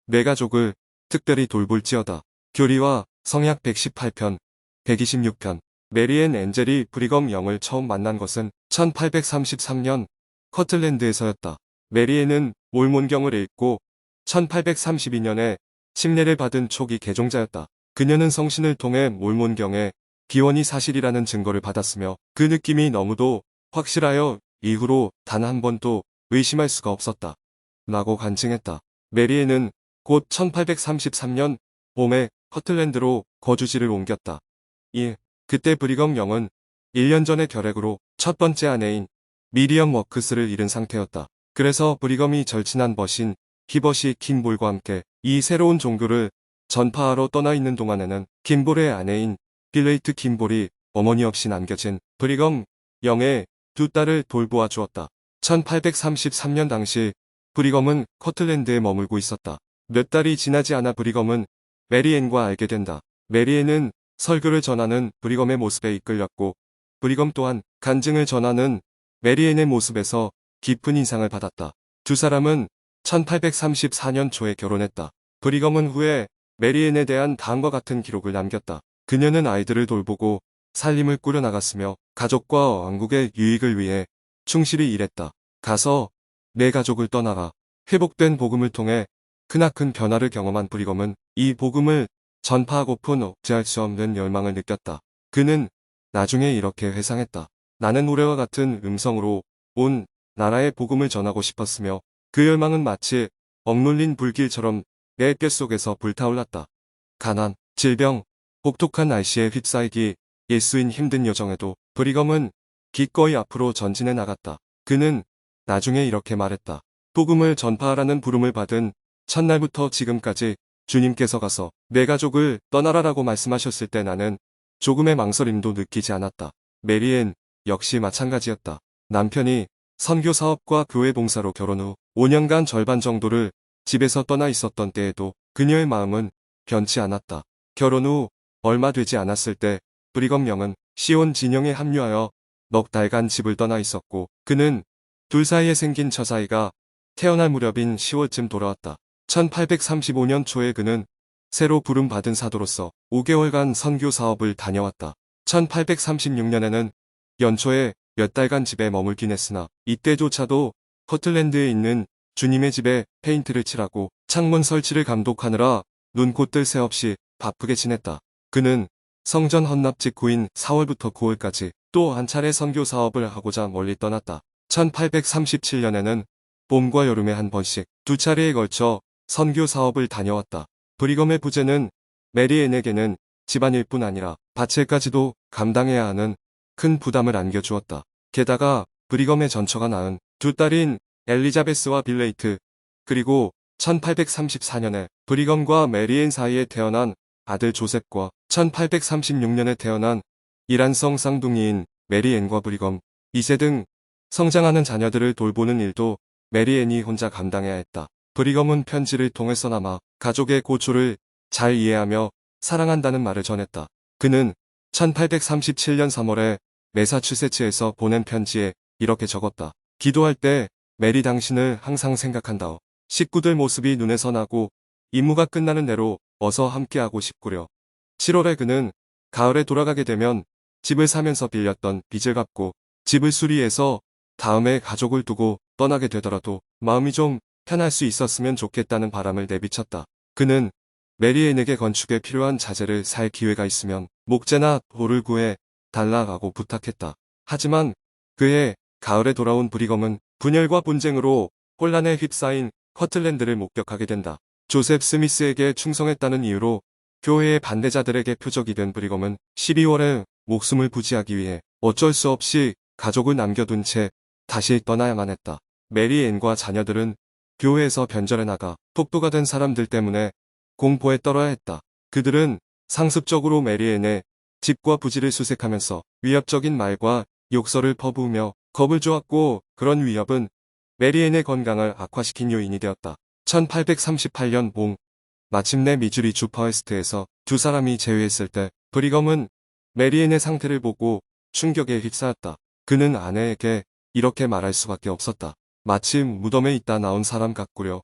내 가족을 특별히 돌볼지어다. 교리와 성약 118편, 126편. 메리앤 엔젤이 브리검 영을 처음 만난 것은 1833년 커틀랜드에서였다. 메리앤은 몰몬경을 읽고 1832년에 침례를 받은 초기 개종자였다. 그녀는 성신을 통해 몰몬경의 기원이 사실이라는 증거를 받았으며 그 느낌이 너무도 확실하여 이후로 단 한 번도 의심할 수가 없었다. 라고 간증했다. 메리앤은 곧 1833년 봄에 커틀랜드로 거주지를 옮겼다. 그때 브리검 영은 1년 전에 결핵으로 첫 번째 아내인 미리엄 워크스를 잃은 상태였다. 그래서 브리검이 절친한 버신 히버시 킴볼과 함께 이 새로운 종교를 전파하러 떠나 있는 동안에는 킴볼의 아내인 빌레이트 킴볼이 어머니 없이 남겨진 브리검 영의 두 딸을 돌보아 주었다. 1833년 당시 브리검은 커틀랜드에 머물고 있었다. 몇 달이 지나지 않아 브리검은 메리앤과 알게 된다. 메리앤은 설교를 전하는 브리검의 모습에 이끌렸고 브리검 또한 간증을 전하는 메리앤의 모습에서 깊은 인상을 받았다. 두 사람은 1834년 초에 결혼했다. 브리검은 후에 메리앤에 대한 다음과 같은 기록을 남겼다. 그녀는 아이들을 돌보고 살림을 꾸려나갔으며 가족과 왕국의 유익을 위해 충실히 일했다. 가서 내 가족을 떠나라. 회복된 복음을 통해 크나큰 변화를 경험한 브리검은 이 복음을 전파하고픈 억제할 수 없는 열망을 느꼈다. 그는 나중에 이렇게 회상했다. 나는 노래와 같은 음성으로 온 나라의 복음을 전하고 싶었으며 그 열망은 마치 억눌린 불길처럼 내 뼛속에서 불타올랐다. 가난, 질병, 혹독한 날씨에 휩싸이기 일수인 힘든 여정에도 브리검은 기꺼이 앞으로 전진해 나갔다. 그는 나중에 이렇게 말했다. 복음을 전파하라는 부름을 받은 첫날부터 지금까지 주님께서 가서 내 가족을 떠나라라고 말씀하셨을 때 나는 조금의 망설임도 느끼지 않았다. 메리앤 역시 마찬가지였다. 남편이 선교 사업과 교회 봉사로 결혼 후 5년간 절반 정도를 집에서 떠나 있었던 때에도 그녀의 마음은 변치 않았다. 결혼 후 얼마 되지 않았을 때 브리검 영은 시온 진영에 합류하여 넉 달간 집을 떠나 있었고 그는 둘 사이에 생긴 처사이가 태어날 무렵인 10월쯤 돌아왔다. 1835년 초에 그는 새로 부름받은 사도로서 5개월간 선교 사업을 다녀왔다. 1836년에는 연초에 몇 달간 집에 머물긴 했으나 이때조차도 커틀랜드에 있는 주님의 집에 페인트를 칠하고 창문 설치를 감독하느라 눈코 뜰 새 없이 바쁘게 지냈다. 그는 성전 헌납 직후인 4월부터 9월까지 또 한 차례 선교 사업을 하고자 멀리 떠났다. 1837년에는 봄과 여름에 한 번씩 두 차례에 걸쳐 선교 사업을 다녀왔다. 브리검의 부재는 메리앤에게는 집안일뿐 아니라 밭일까지도 감당해야 하는 큰 부담을 안겨주었다. 게다가 브리검의 전처가 낳은 두 딸인 엘리자베스와 빌레이트 그리고 1834년에 브리검과 메리앤 사이에 태어난 아들 조셉과 1836년에 태어난 이란성 쌍둥이인 메리앤과 브리검 2세 등 성장하는 자녀들을 돌보는 일도 메리앤이 혼자 감당해야 했다. 브리검은 편지를 통해서나마 가족의 고초를 잘 이해하며 사랑한다는 말을 전했다. 그는 1837년 3월에 매사추세츠에서 보낸 편지에 이렇게 적었다. 기도할 때 메리 당신을 항상 생각한다오. 식구들 모습이 눈에서 나고 임무가 끝나는 대로 어서 함께하고 싶구려. 7월에 그는 가을에 돌아가게 되면 집을 사면서 빌렸던 빚을 갚고 집을 수리해서 다음에 가족을 두고 떠나게 되더라도 마음이 좀 편할 수 있었으면 좋겠다는 바람을 내비쳤다. 그는 메리앤에게 건축에 필요한 자재를 살 기회가 있으면 목재나 돌을 구해 달라고 부탁했다. 하지만 그해 가을에 돌아온 브리검은 분열과 분쟁으로 혼란에 휩싸인 커틀랜드를 목격하게 된다. 조셉 스미스에게 충성했다는 이유로 교회의 반대자들에게 표적이 된 브리검은 12월에 목숨을 부지하기 위해 어쩔 수 없이 가족을 남겨둔 채 다시 떠나야만 했다. 메리앤과 자녀들은 교회에서 변절해 나가 폭도가 된 사람들 때문에 공포에 떨어야 했다. 그들은 상습적으로 메리앤의 집과 부지를 수색하면서 위협적인 말과 욕설을 퍼부으며 겁을 주었고 그런 위협은 메리앤의 건강을 악화시킨 요인이 되었다. 1838년 봄 마침내 미주리 주퍼웨스트에서 두 사람이 재회했을 때 브리검은 메리앤의 상태를 보고 충격에 휩싸였다. 그는 아내에게 이렇게 말할 수밖에 없었다. 마침 무덤에 있다 나온 사람 같구려.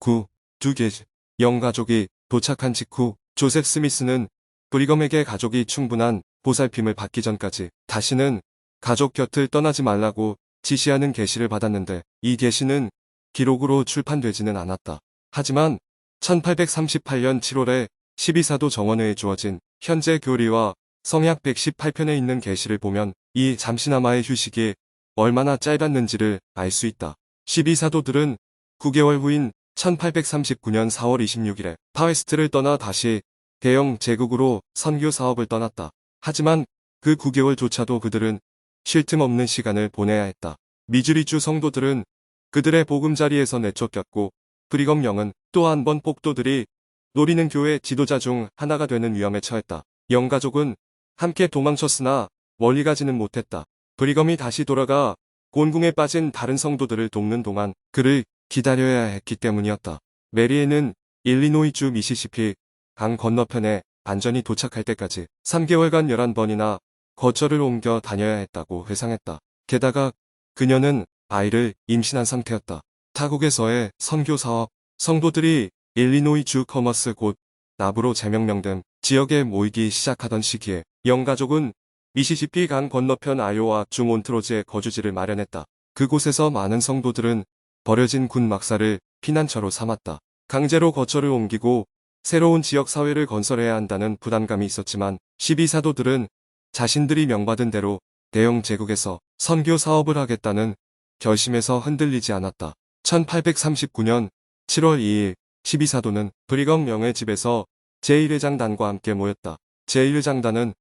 두 개지. 영 가족이 도착한 직후 조셉 스미스는 브리검에게 가족이 충분한 보살핌을 받기 전까지 다시는 가족 곁을 떠나지 말라고 지시하는 계시를 받았는데 이 계시는 기록으로 출판되지는 않았다. 하지만 1838년 7월에 12사도 정원회에 주어진 현재 교리와 성약 118편에 있는 계시를 보면 이 잠시나마의 휴식이 얼마나 짧았는지를 알 수 있다. 12사도들은 9개월 후인 1839년 4월 26일에 파웨스트를 떠나 다시 대영 제국으로 선교 사업을 떠났다. 하지만 그 9개월조차도 그들은 쉴 틈 없는 시간을 보내야 했다. 미주리주 성도들은 그들의 보금자리에서 내쫓겼고 브리검 영은 또 한 번 폭도들이 노리는 교회 지도자 중 하나가 되는 위험에 처했다. 영 가족은 함께 도망쳤으나 멀리 가지는 못했다. 브리검이 다시 돌아가 곤궁에 빠진 다른 성도들을 돕는 동안 그를 기다려야 했기 때문이었다. 메리에는 일리노이주 미시시피 강 건너편에 안전히 도착할 때까지 3개월간 11번이나 거처를 옮겨 다녀야 했다고 회상했다. 게다가 그녀는 아이를 임신한 상태였다. 타국에서의 선교 사업, 성도들이 일리노이주 커머스 곧 나부로 제명령된 지역에 모이기 시작하던 시기에 영 가족은 미시시피 강 건너편 아이오와 주 몬트로즈에 거주지를 마련했다. 그곳에서 많은 성도들은 버려진 군 막사를 피난처로 삼았다. 강제로 거처를 옮기고 새로운 지역 사회를 건설해야 한다는 부담감이 있었지만 12사도들은 자신들이 명받은 대로 대영 제국에서 선교 사업을 하겠다는 결심에서 흔들리지 않았다. 1839년 7월 2일 12사도는 브리검 영의 집에서 제1회장단과 함께 모였다. 제1회장단은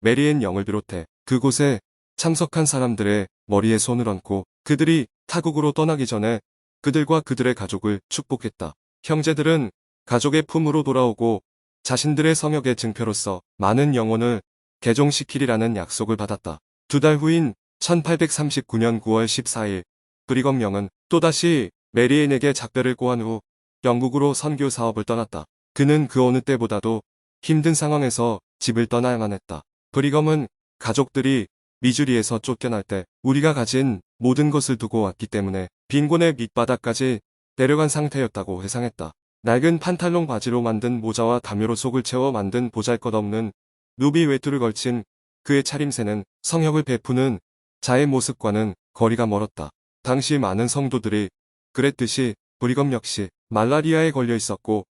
메리앤 영을 비롯해 그곳에 참석한 사람들의 머리에 손을 얹고 그들이 타국으로 떠나기 전에 그들과 그들의 가족을 축복했다. 형제들은 가족의 품으로 돌아오고 자신들의 성역의 증표로서 많은 영혼을 개종시키리라는 약속을 받았다. 2달 후인 1839년 9월 14일 브리검 영은 또다시 메리앤에게 작별을 고한 후 영국으로 선교 사업을 떠났다. 그는 그 어느 때보다도 힘든 상황에서 집을 떠나야만 했다. 브리검은 가족들이 미주리에서 쫓겨날 때 우리가 가진 모든 것을 두고 왔기 때문에 빈곤의 밑바닥까지 내려간 상태였다고 회상했다. 낡은 판탈롱 바지로 만든 모자와 담요로 속을 채워 만든 보잘것없는 누비 외투를 걸친 그의 차림새는 성역을 베푸는 자의 모습과는 거리가 멀었다. 당시 많은 성도들이 그랬듯이 브리검 역시 말라리아에 걸려 있었고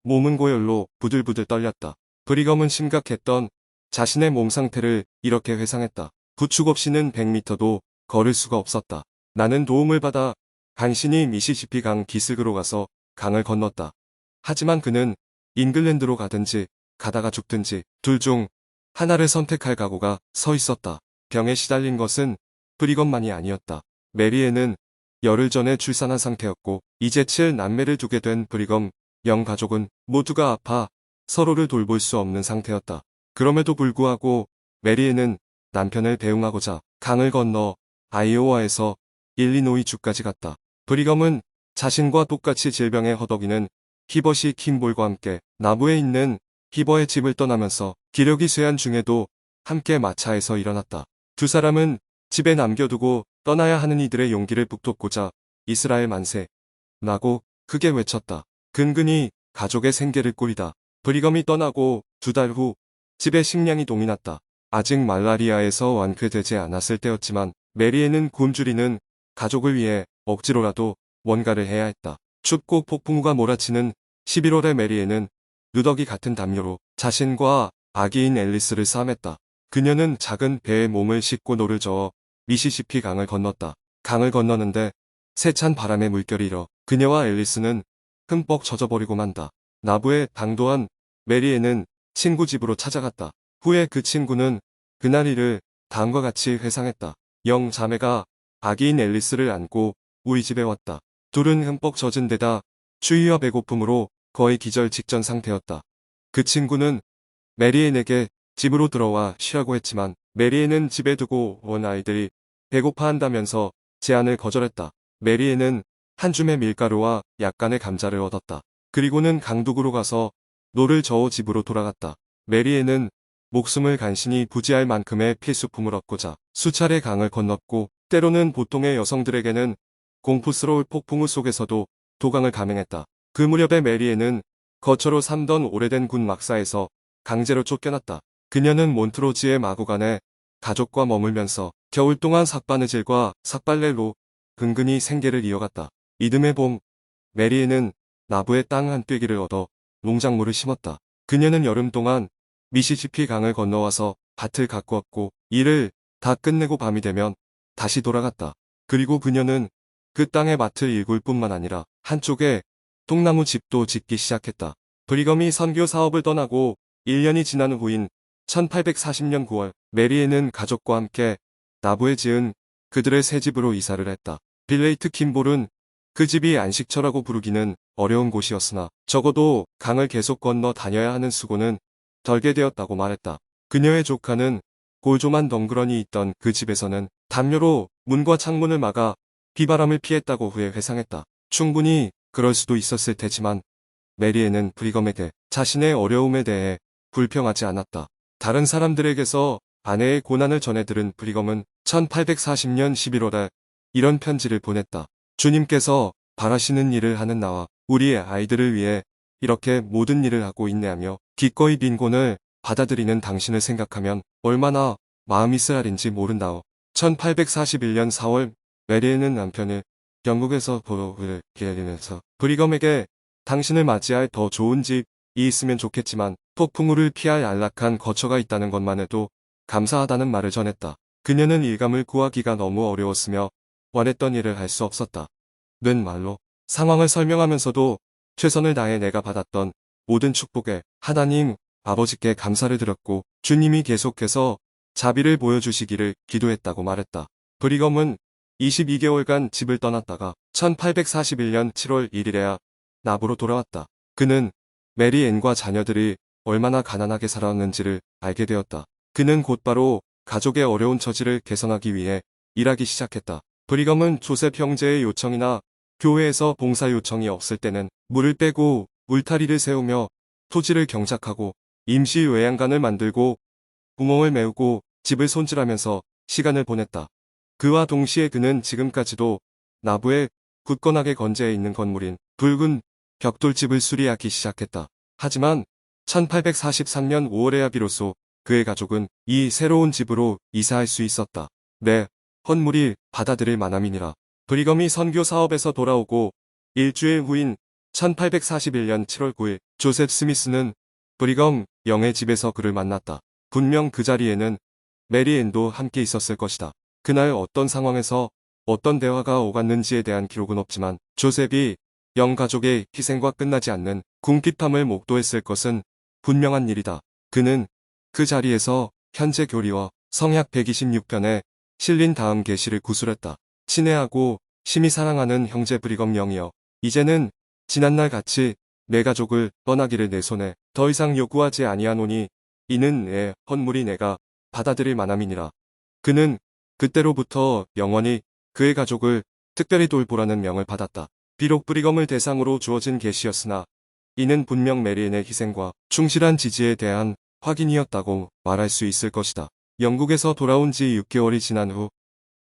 몸은 고열로 부들부들 떨렸다. 브리검은 심각했던 자신의 몸 상태를 이렇게 회상했다. 부축 없이는 100m도 걸을 수가 없었다. 나는 도움을 받아 간신히 미시시피 강 기슭으로 가서 강을 건넜다. 하지만 그는 잉글랜드로 가든지 가다가 죽든지 둘 중 하나를 선택할 각오가 서 있었다. 병에 시달린 것은 브리검만이 아니었다. 메리에는 열흘 전에 출산한 상태였고 이제 7남매를 두게 된 브리검 영 가족은 모두가 아파 서로를 돌볼 수 없는 상태였다. 그럼에도 불구하고 메리에는 남편을 배웅하고자 강을 건너 아이오와에서 일리노이주까지 갔다. 브리검은 자신과 똑같이 질병에 허덕이는 히버시 킴볼과 함께 나부에 있는 히버의 집을 떠나면서 기력이 쇠한 중에도 함께 마차에서 일어났다. 두 사람은 집에 남겨두고 떠나야 하는 이들의 용기를 북돋고자 이스라엘 만세 라고 크게 외쳤다. 근근히 가족의 생계를 꾸리다. 브리검이 떠나고 2달 후 집에 식량이 동이 났다. 아직 말라리아에서 완쾌되지 않았을 때였지만 메리에는 굶주리는 가족을 위해 억지로라도 뭔가를 해야 했다. 춥고 폭풍우가 몰아치는 11월에 메리에는 누더기 같은 담요로 자신과 아기인 앨리스를 싸맸다. 그녀는 작은 배에 몸을 싣고 노를 저어 미시시피 강을 건넜다. 강을 건너는데 세찬 바람에 물결이 일어 그녀와 앨리스는 흠뻑 젖어버리고 만다. 나부에 당도한 메리에는 친구 집으로 찾아갔다. 후에 그 친구는 그날 일을 다음과 같이 회상했다. 영 자매가 아기인 앨리스를 안고 우리 집에 왔다. 둘은 흠뻑 젖은 데다 추위와 배고픔으로 거의 기절 직전 상태였다. 그 친구는 메리앤에게 집으로 들어와 쉬라고 했지만 메리앤은 집에 두고 온 아이들이 배고파한다면서 제안을 거절했다. 메리앤은 한 줌의 밀가루와 약간의 감자를 얻었다. 그리고는 강둑으로 가서 노를 저어 집으로 돌아갔다. 메리앤은 목숨을 간신히 부지할 만큼의 필수품을 얻고자 수차례 강을 건넜고 때로는 보통의 여성들에게는 공포스러울 폭풍우 속에서도 도강을 감행했다. 그 무렵에 메리앤은 거처로 삼던 오래된 군 막사에서 강제로 쫓겨났다. 그녀는 몬트로지의 마구간에 가족과 머물면서 겨울 동안 삭바느질과 삭발레로 근근히 생계를 이어갔다. 이듬해 봄, 메리에는 나부의 땅 한 떼기를 얻어 농작물을 심었다. 그녀는 여름 동안 미시시피 강을 건너와서 밭을 가꾸었고 일을 다 끝내고 밤이 되면 다시 돌아갔다. 그리고 그녀는 그 땅의 밭을 일굴 뿐만 아니라 한쪽에 통나무 집도 짓기 시작했다. 브리검이 선교 사업을 떠나고 1년이 지난 후인 1840년 9월, 메리에는 가족과 함께 나부에 지은 그들의 새 집으로 이사를 했다. 빌레이트 킴볼은 그 집이 안식처라고 부르기는 어려운 곳이었으나 적어도 강을 계속 건너 다녀야 하는 수고는 덜게 되었다고 말했다. 그녀의 조카는 골조만 덩그러니 있던 그 집에서는 담요로 문과 창문을 막아 비바람을 피했다고 후에 회상했다. 충분히 그럴 수도 있었을 테지만 메리에는 브리검에게 자신의 어려움에 대해 불평하지 않았다. 다른 사람들에게서 아내의 고난을 전해 들은 브리검은 1840년 11월에 이런 편지를 보냈다. 주님께서 바라시는 일을 하는 나와 우리의 아이들을 위해 이렇게 모든 일을 하고 있네하며 기꺼이 빈곤을 받아들이는 당신을 생각하면 얼마나 마음이 쓰라린지 모른다오. 1841년 4월, 메리에는 남편을 영국에서 보러를 기다리면서 브리검에게 당신을 맞이할 더 좋은 집이 있으면 좋겠지만 폭풍우를 피할 안락한 거처가 있다는 것만 해도 감사하다는 말을 전했다. 그녀는 일감을 구하기가 너무 어려웠으며 원했던 일을 할 수 없었다. 는 말로 상황을 설명하면서도 최선을 다해 내가 받았던 모든 축복에 하나님 아버지께 감사를 드렸고 주님이 계속해서 자비를 보여주시기를 기도했다고 말했다. 브리검은 22개월간 집을 떠났다가 1841년 7월 1일에야 나부로 돌아왔다. 그는 메리 앤과 자녀들이 얼마나 가난하게 살아왔는지를 알게 되었다. 그는 곧바로 가족의 어려운 처지를 개선하기 위해 일하기 시작했다. 브리검은 조셉 형제의 요청이나 교회에서 봉사 요청이 없을 때는 물을 빼고 울타리를 세우며 토지를 경작하고 임시 외양간을 만들고 구멍을 메우고 집을 손질하면서 시간을 보냈다. 그와 동시에 그는 지금까지도 나부에 굳건하게 건재해 있는 건물인 붉은 벽돌집을 수리하기 시작했다. 하지만 1843년 5월에야 비로소 그의 가족은 이 새로운 집으로 이사할 수 있었다. 내 헌물이 받아들일 만함이니라. 브리검이 선교 사업에서 돌아오고 일주일 후인 1841년 7월 9일 조셉 스미스는 브리검 영의 집에서 그를 만났다. 분명 그 자리에는 메리 앤도 함께 있었을 것이다. 그날 어떤 상황에서 어떤 대화가 오갔는지에 대한 기록은 없지만 조셉이 영 가족의 희생과 끝나지 않는 궁핍함을 목도했을 것은 분명한 일이다. 그는 그 자리에서 현재 교리와 성약 126편에 실린 다음 계시를 구술했다. 친애하고 심히 사랑하는 형제 브리검 영이여, 이제는 지난날 같이 내 가족을 떠나기를 내 손에 더 이상 요구하지 아니하노니 이는 내 헌물이 내가 받아들일 만함이니라. 그는 그때로부터 영원히 그의 가족을 특별히 돌보라는 명을 받았다. 비록 브리검을 대상으로 주어진 계시였으나 이는 분명 메리엔의 희생과 충실한 지지에 대한 확인이었다고 말할 수 있을 것이다. 영국에서 돌아온 지 6개월이 지난 후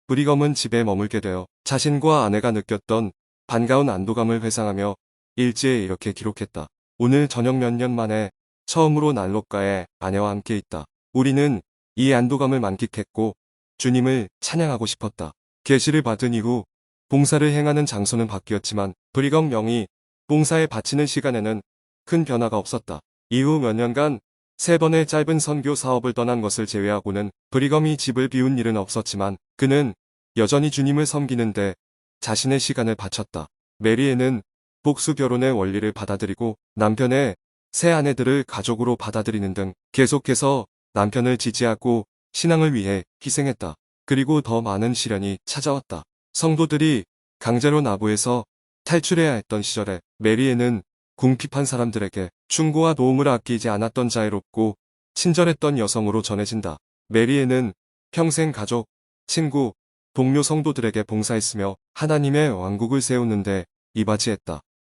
브리검은 집에 머물게 되어 자신과 아내가 느꼈던 반가운 안도감을 회상하며 일지에 이렇게 기록했다. 오늘 저녁 몇 년 만에 처음으로 난로가에 아내와 함께 있다. 우리는 이 안도감을 만끽했고 주님을 찬양하고 싶었다. 계시를 받은 이후 봉사를 행하는 장소는 바뀌었지만 브리검 영이 봉사에 바치는 시간에는 큰 변화가 없었다. 이후 몇 년간 3번의 짧은 선교 사업을 떠난 것을 제외하고는 브리검이 집을 비운 일은 없었지만 그는 여전히 주님을 섬기는데 자신의 시간을 바쳤다. 메리에는 복수 결혼의 원리를 받아들이고 남편의 새 아내들을 가족으로 받아들이는 등 계속해서 남편을 지지하고 신앙을 위해 희생했다. 그리고 더 많은 시련이 찾아왔다. 성도들이 강제로 나부에서 탈출해야 했던 시절에 메리에는 궁핍한 사람들에게 충고와 도움을 아끼지 않았던 자애롭고 친절했던 여성으로 전해진다. 메리에는 평생 가족, 친구, 동료 성도들에게 봉사했으며 하나님의 왕국을 세우는데 이바지했다.